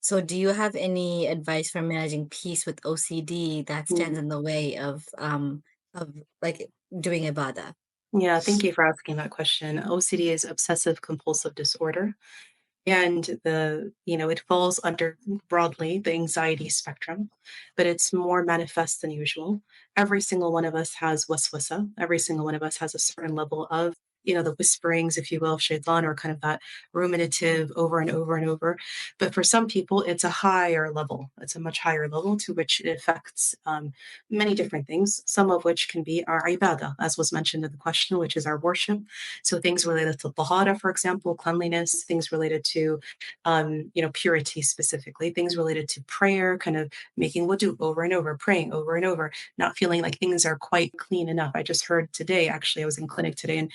So do you have any advice for managing peace with OCD that stands Mm. in the way of like doing ibadah? Yeah, thank you for asking that question. OCD is obsessive compulsive disorder, and it falls under broadly the anxiety spectrum, but it's more manifest than usual. Every single one of us has waswasa. Every single one of us has a certain level of, the whisperings, if you will, of shaitan, or kind of that ruminative over and over and over. But for some people, it's a higher level. It's a much higher level to which it affects many different things, some of which can be our ibadah, as was mentioned in the question, which is our worship. So things related to tahara, for example, cleanliness, things related to, purity specifically, things related to prayer, kind of making wudu over and over, praying over and over, not feeling like things are quite clean enough. I just heard today, actually, I was in clinic today, and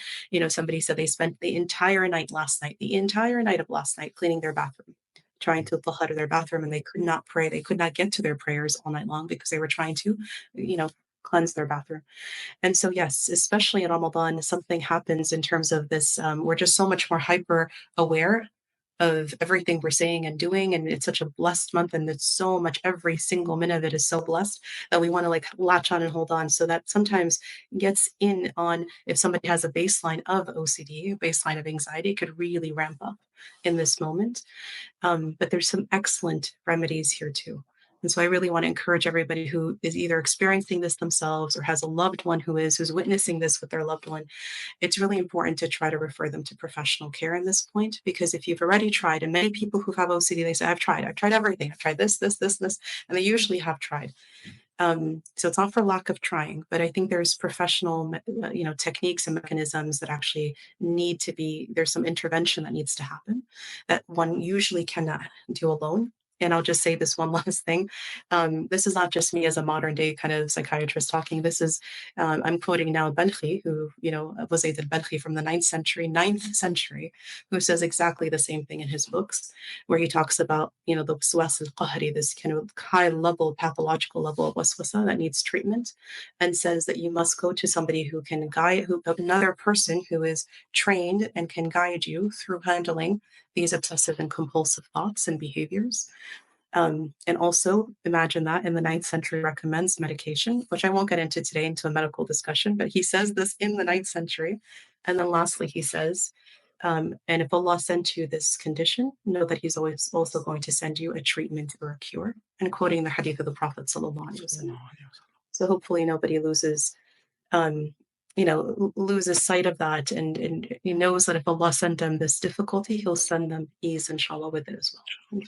somebody said they spent the entire night of last night cleaning their bathroom, trying to tahara their bathroom, and they could not pray. They could not get to their prayers all night long because they were trying to, you know, cleanse their bathroom. And so, yes, especially in Ramadan, something happens in terms of this. We're just so much more hyper aware of everything we're saying and doing. And it's such a blessed month. And it's so much, every single minute of it is so blessed that we want to like latch on and hold on. So that sometimes gets in on if somebody has a baseline of OCD, a baseline of anxiety, it could really ramp up in this moment. But there's some excellent remedies here too. And so I really want to encourage everybody who is either experiencing this themselves or has a loved one who's witnessing this with their loved one. It's really important to try to refer them to professional care in this point, because if you've already tried, and many people who have OCD, they say, I've tried everything. I've tried this, and they usually have tried. So it's not for lack of trying, but I think there's professional, techniques and mechanisms that actually need to be, there's some intervention that needs to happen that one usually cannot do alone. And I'll just say this one last thing. This is not just me as a modern day kind of psychiatrist talking. This is, I'm quoting now Balkhi, who, was Zayd al-Balkhi from the ninth century, who says exactly the same thing in his books, where he talks about, the waswas al-qahri, this kind of high level, pathological level of waswasa that needs treatment, and says that you must go to somebody who can guide, another person who is trained and can guide you through handling these obsessive and compulsive thoughts and behaviors. And also imagine that in the ninth century recommends medication, which I won't get into today into a medical discussion, but he says this in the ninth century. And then lastly, he says, and if Allah sent you this condition, know that He's always also going to send you a treatment or a cure. And quoting the hadith of the Prophet sallallahu alaihi wasallam. So hopefully nobody um, loses sight of that, and he knows that if Allah sent them this difficulty, He'll send them ease, inshallah, with it as well.